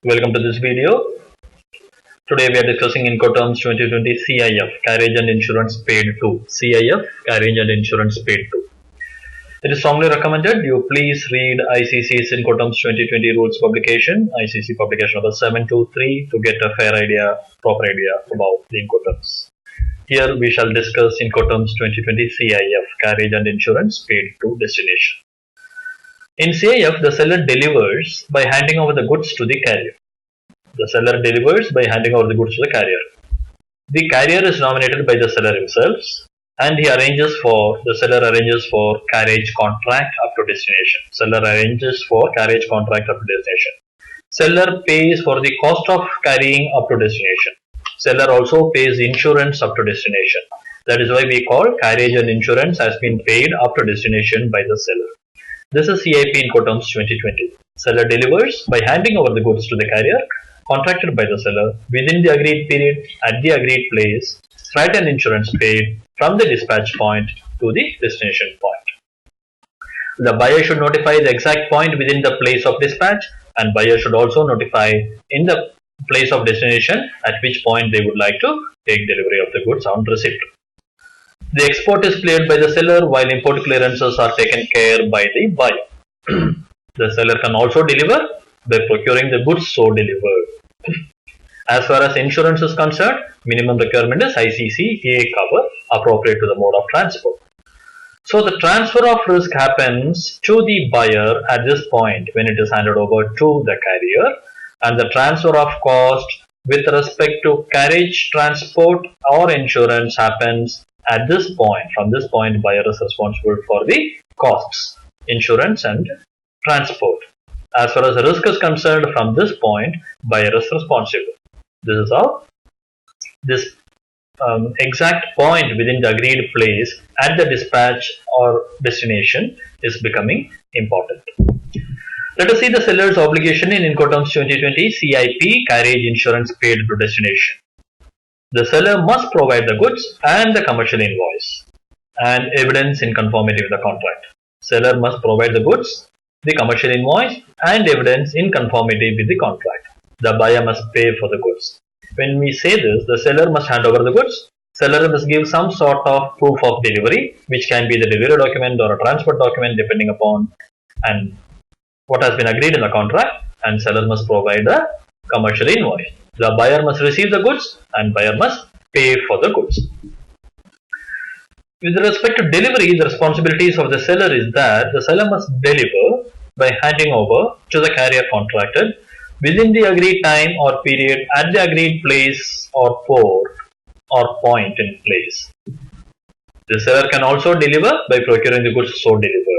Welcome to this video. Today we are discussing Incoterms 2020 CIF, Carriage and Insurance Paid to. CIF, Carriage and Insurance Paid to. It is strongly recommended you please read ICC's Incoterms 2020 rules publication, ICC publication number 723 to get a proper idea about the Incoterms. Here we shall discuss Incoterms 2020 CIF, Carriage and Insurance Paid to Destination. In CIF, the seller delivers by handing over the goods to the carrier. The seller delivers by handing over the goods to the carrier. The carrier is nominated by the seller himself, and the seller arranges for carriage contract up to destination. Seller arranges for carriage contract up to destination. Seller pays for the cost of carrying up to destination. Seller also pays insurance up to destination. That is why we call carriage and insurance has been paid up to destination by the seller. This is CIP Incoterms 2020. Seller delivers by handing over the goods to the carrier, contracted by the seller, within the agreed period, at the agreed place, freight and insurance paid from the dispatch point to the destination point. The buyer should notify the exact point within the place of dispatch, and buyer should also notify in the place of destination at which point they would like to take delivery of the goods on receipt. The export is cleared by the seller while import clearances are taken care by the buyer. The seller can also deliver by procuring the goods so delivered. As far as insurance is concerned, minimum requirement is ICC EA cover appropriate to the mode of transport. So the transfer of risk happens to the buyer at this point when it is handed over to the carrier, and the transfer of cost with respect to carriage, transport or insurance happens at this point. From this point, buyer is responsible for the costs, insurance and transport. As far as the risk is concerned, from this point, buyer is responsible. This is how this exact point within the agreed place at the dispatch or destination is becoming important. Let us see the seller's obligation in Incoterms 2020 CIP, carriage insurance paid to destination. The seller must provide the goods and the commercial invoice and evidence in conformity with the contract. Seller must provide the goods, the commercial invoice and evidence in conformity with the contract. The buyer must pay for the goods. When we say this, the seller must hand over the goods. Seller must give some sort of proof of delivery, which can be the delivery document or a transport document depending upon and what has been agreed in the contract, and seller must provide a commercial invoice. The buyer must receive the goods and buyer must pay for the goods. With respect to delivery, the responsibilities of the seller is that the seller must deliver by handing over to the carrier contracted within the agreed time or period at the agreed place or port or point in place. The seller can also deliver by procuring the goods so delivered.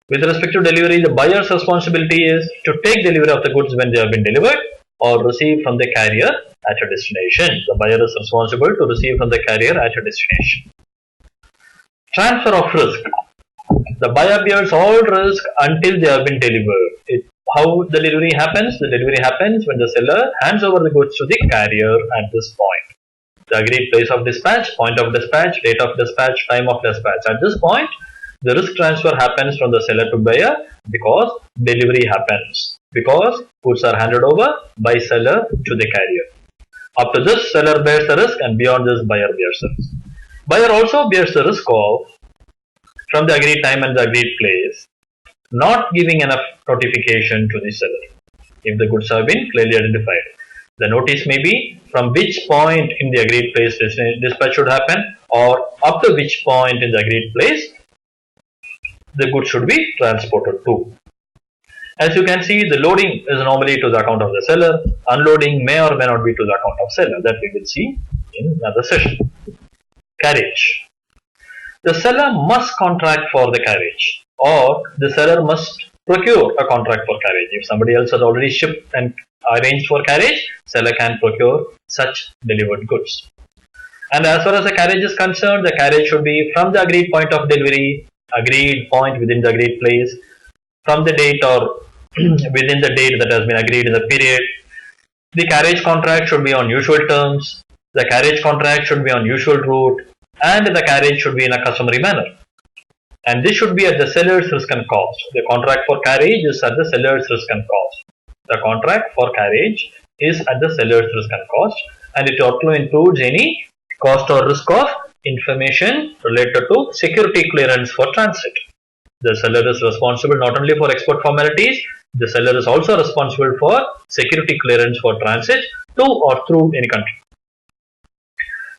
With respect to delivery, the buyer's responsibility is to take delivery of the goods when they have been delivered or receive from the carrier at a destination. The buyer is responsible to receive from the carrier at a destination. Transfer of risk. The buyer bears all risk until they have been delivered. How the delivery happens? The delivery happens when the seller hands over the goods to the carrier at this point. The agreed place of dispatch, point of dispatch, date of dispatch, time of dispatch. At this point, the risk transfer happens from the seller to buyer because delivery happens. Because goods are handed over by seller to the carrier. Up to this, seller bears the risk, and beyond this, buyer bears the risk. Buyer also bears the risk of, from the agreed time and the agreed place, not giving enough notification to the seller if the goods have been clearly identified. The notice may be from which point in the agreed place dispatch should happen, or up to which point in the agreed place the goods should be transported to. As you can see, the loading is normally to the account of the seller. Unloading may or may not be to the account of seller. That we will see in another session. Carriage. The seller must contract for the carriage, or the seller must procure a contract for carriage. If somebody else has already shipped and arranged for carriage, seller can procure such delivered goods. And as far as the carriage is concerned, the carriage should be from the agreed point of delivery, agreed point within the agreed place, from the date or within the date that has been agreed in the period. The carriage contract should be on usual terms. The carriage contract should be on usual route, and the carriage should be in a customary manner. And this should be at the seller's risk and cost. The contract for carriage is at the seller's risk and cost. the contract for carriage is at the seller's risk and cost, and it also includes any cost or risk of information related to security clearance for transit. The seller is responsible not only for export formalities, the seller is also responsible for security clearance for transit to or through any country.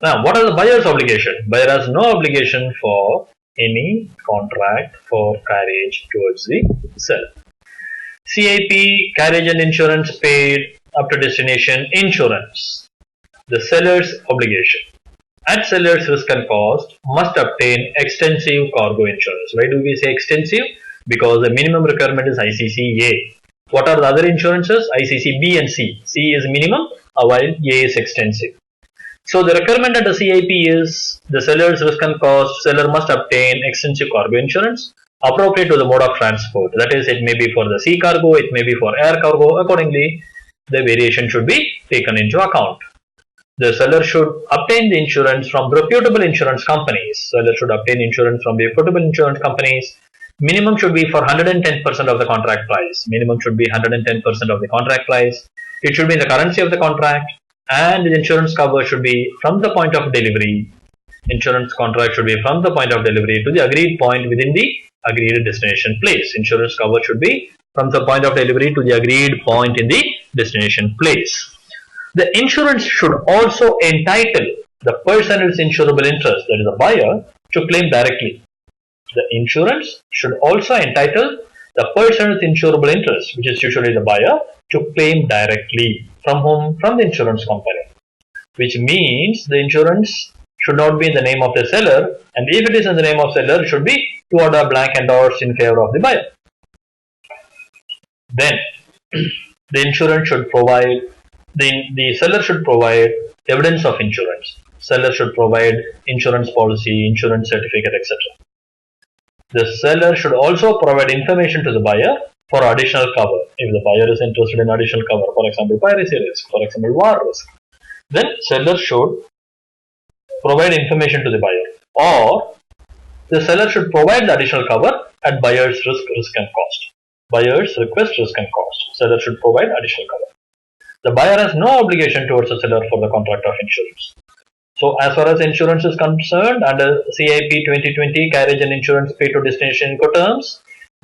Now, what are the buyer's obligation? Buyer has no obligation for any contract for carriage towards the seller. CIP, carriage and insurance paid up to destination insurance. The seller's obligation. At seller's risk and cost, must obtain extensive cargo insurance. Why do we say extensive? Because the minimum requirement is ICC A. What are the other insurances? ICC B and C. C is minimum, while A is extensive. So the requirement at the CIP is the seller's risk and cost. Seller must obtain extensive cargo insurance appropriate to the mode of transport. That is, it may be for the sea cargo, it may be for air cargo. Accordingly, the variation should be taken into account. The seller should obtain the insurance from reputable insurance companies. Seller should obtain insurance from reputable insurance companies. Minimum should be for 110% of the contract price. Minimum should be 110% of the contract price. It should be in the currency of the contract, and the insurance cover should be from the point of delivery. Insurance contract should be from the point of delivery to the agreed point within the agreed destination place. Insurance cover should be from the point of delivery to the agreed point in the destination place. The insurance should also entitle the person who is insurable interest, that is the buyer, to claim directly. The insurance should also entitle the person with insurable interest, which is usually the buyer, to claim directly. From whom? From the insurance company. Which means the insurance should not be in the name of the seller, and if it is in the name of seller, it should be to order blank endorsed in favor of the buyer. Then the insurance should provide, the seller should provide evidence of insurance. Seller should provide insurance policy, insurance certificate, etc. The seller should also provide information to the buyer for additional cover. If the buyer is interested in additional cover, for example, piracy risk, for example, war risk, then seller should provide information to the buyer, or the seller should provide the additional cover at buyer's risk and cost. Buyer's request, risk and cost. Seller should provide additional cover. The buyer has no obligation towards the seller for the contract of insurance. So as far as insurance is concerned, under CIP 2020 carriage and insurance paid to destination incoterms,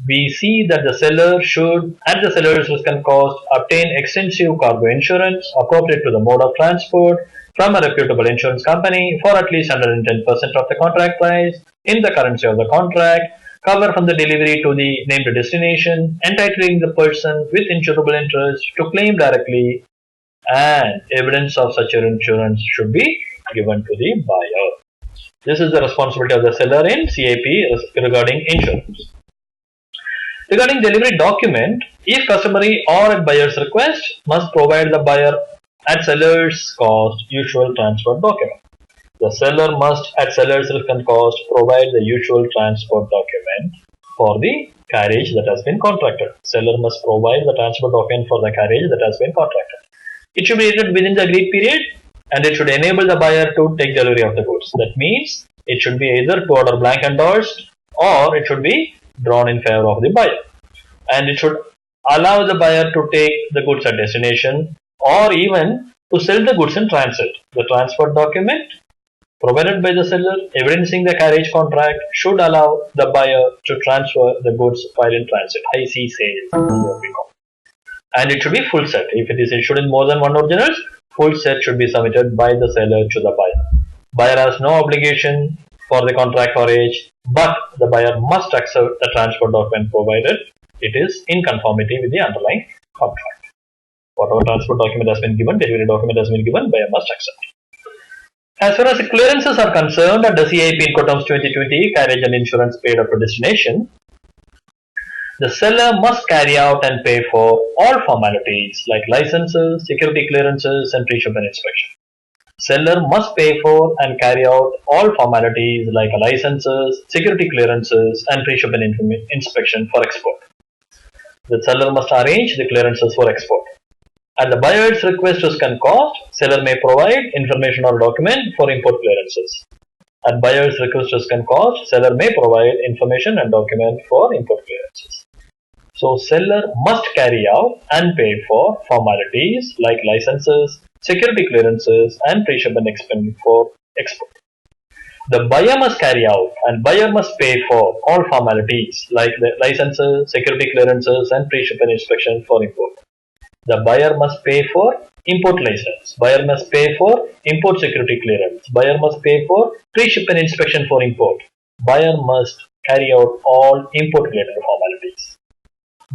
we see that the seller should, at the seller's risk and cost, obtain extensive cargo insurance appropriate to the mode of transport from a reputable insurance company for at least 110% of the contract price in the currency of the contract, cover from the delivery to the named destination, entitling the person with insurable interest to claim directly, and evidence of such insurance should be given to the buyer. This is the responsibility of the seller in CIP regarding insurance. Regarding delivery document, if customary or at buyer's request, must provide the buyer at seller's cost usual transport document. The seller must at seller's risk and cost provide the usual transport document for the carriage that has been contracted. Seller must provide the transport document for the carriage that has been contracted. It should be dated within the agreed period, and it should enable the buyer to take delivery of the goods. That means it should be either to order blank endorsed, or it should be drawn in favor of the buyer. And it should allow the buyer to take the goods at destination, or even to sell the goods in transit. The transport document provided by the seller evidencing the carriage contract should allow the buyer to transfer the goods while in transit. High sea sale. And it should be full set. If it is issued in more than one originals, full set should be submitted by the seller to the buyer. Buyer has no obligation for the contract carriage, but the buyer must accept the transport document provided it is in conformity with the underlying contract. Whatever transport document has been given, delivery document has been given, buyer must accept. As far as the clearances are concerned, under CIP Incoterms 2020 carriage and insurance paid up to destination, the seller must carry out and pay for all formalities like licenses, security clearances, and pre-shipment inspection. Seller must pay for and carry out all formalities like licenses, security clearances, and pre-shipment inspection for export. The seller must arrange the clearances for export. At the buyer's request, risk and cost, seller may provide information or document for import clearances. At buyer's request, risk and cost, seller may provide information and document for import clearances. So seller must carry out and pay for formalities like licenses, security clearances and pre-shipment expense for export. The buyer must carry out and buyer must pay for all formalities like the licenses, security clearances and pre-shipment inspection for import. The buyer must pay for import license. Buyer must pay for import security clearance. Buyer must pay for pre-shipment inspection for import. Buyer must carry out all import related formalities.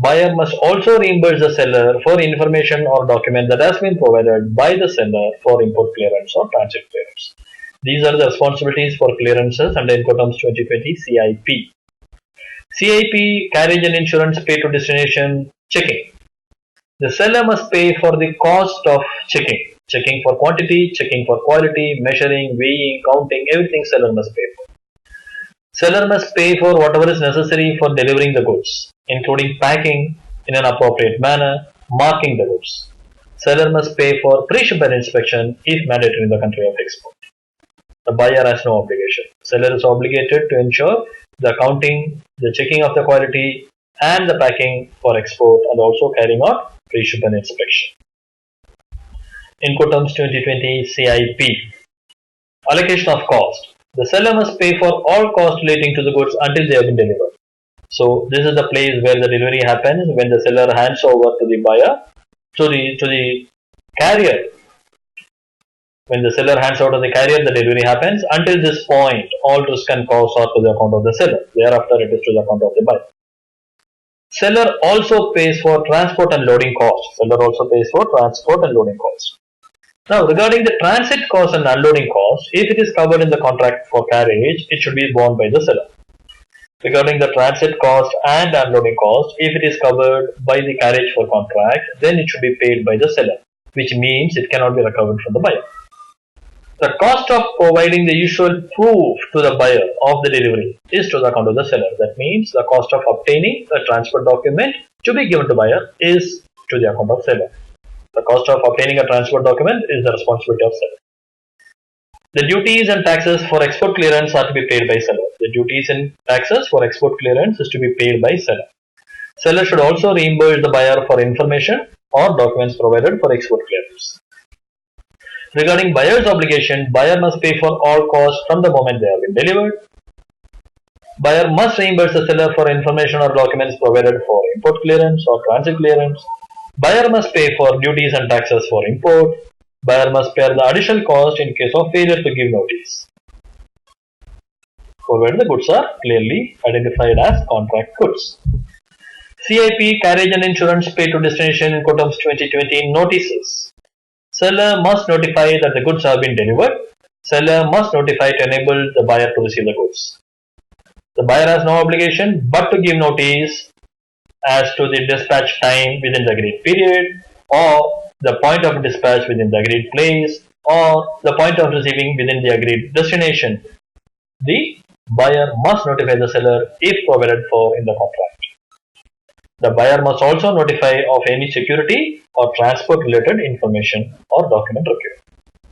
Buyer must also reimburse the seller for information or document that has been provided by the seller for import clearance or transit clearance. These are the responsibilities for clearances under Incoterms 2020 CIP. CIP, carriage and insurance pay to destination checking. The seller must pay for the cost of checking for quantity, checking for quality, measuring, weighing, counting, everything seller must pay for. Seller must pay for whatever is necessary for delivering the goods, including packing in an appropriate manner, marking the goods. Seller must pay for pre-shipment inspection if mandatory in the country of export. The buyer has no obligation. Seller is obligated to ensure the counting, the checking of the quality and the packing for export and also carrying out pre-shipment inspection. Incoterms 2020 CIP. Allocation of cost. The seller must pay for all costs relating to the goods until they have been delivered. So this is the place where the delivery happens when the seller hands over to the buyer, to the carrier. When the seller hands over to the carrier, the delivery happens. Until this point, all risk and costs are to the account of the seller. Thereafter, it is to the account of the buyer. Seller also pays for transport and loading costs. Seller also pays for transport and loading costs. Now, regarding the transit cost and unloading cost, if it is covered in the contract for carriage, it should be borne by the seller. Regarding the transit cost and unloading cost, if it is covered by the carriage for contract, then it should be paid by the seller, which means it cannot be recovered from the buyer. The cost of providing the usual proof to the buyer of the delivery is to the account of the seller. That means the cost of obtaining a transport document to be given to buyer is to the account of seller. The cost of obtaining a transport document is the responsibility of seller. The duties and taxes for export clearance are to be paid by seller. The duties and taxes for export clearance is to be paid by seller. Seller should also reimburse the buyer for information or documents provided for export clearance. Regarding buyer's obligation, buyer must pay for all costs from the moment they have been delivered. Buyer must reimburse the seller for information or documents provided for import clearance or transit clearance. Buyer must pay for duties and taxes for import. Buyer must bear the additional cost in case of failure to give notice, provided the goods are clearly identified as contract goods. CIP, carriage and insurance pay to destination Incoterms 2020 notices. Seller must notify that the goods have been delivered. Seller must notify to enable the buyer to receive the goods. The buyer has no obligation but to give notice as to the dispatch time within the agreed period, or the point of dispatch within the agreed place, or the point of receiving within the agreed destination. The buyer must notify the seller if provided for in the contract. The buyer must also notify of any security or transport related information or document required.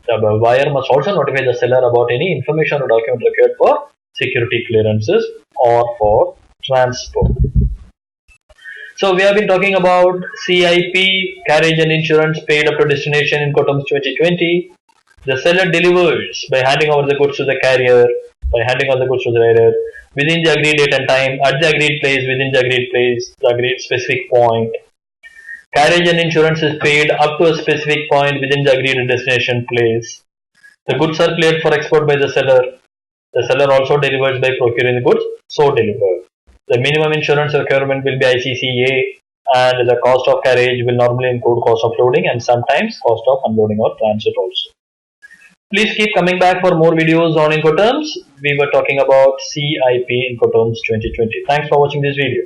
The buyer must also notify the seller about any information or document required for security clearances or for transport. So we have been talking about CIP, carriage and insurance paid up to destination in Incoterms 2020. The seller delivers by handing over the goods to the carrier, by handing over the goods to the rider within the agreed date and time, at the agreed place, within the agreed place, the agreed specific point. Carriage and insurance is paid up to a specific point within the agreed destination place. The goods are cleared for export by the seller. The seller also delivers by procuring the goods so delivered. The minimum insurance requirement will be ICCA, and the cost of carriage will normally include cost of loading and sometimes cost of unloading or transit also. Please keep coming back for more videos on Incoterms. We were talking about CIP Incoterms 2020. Thanks for watching this video.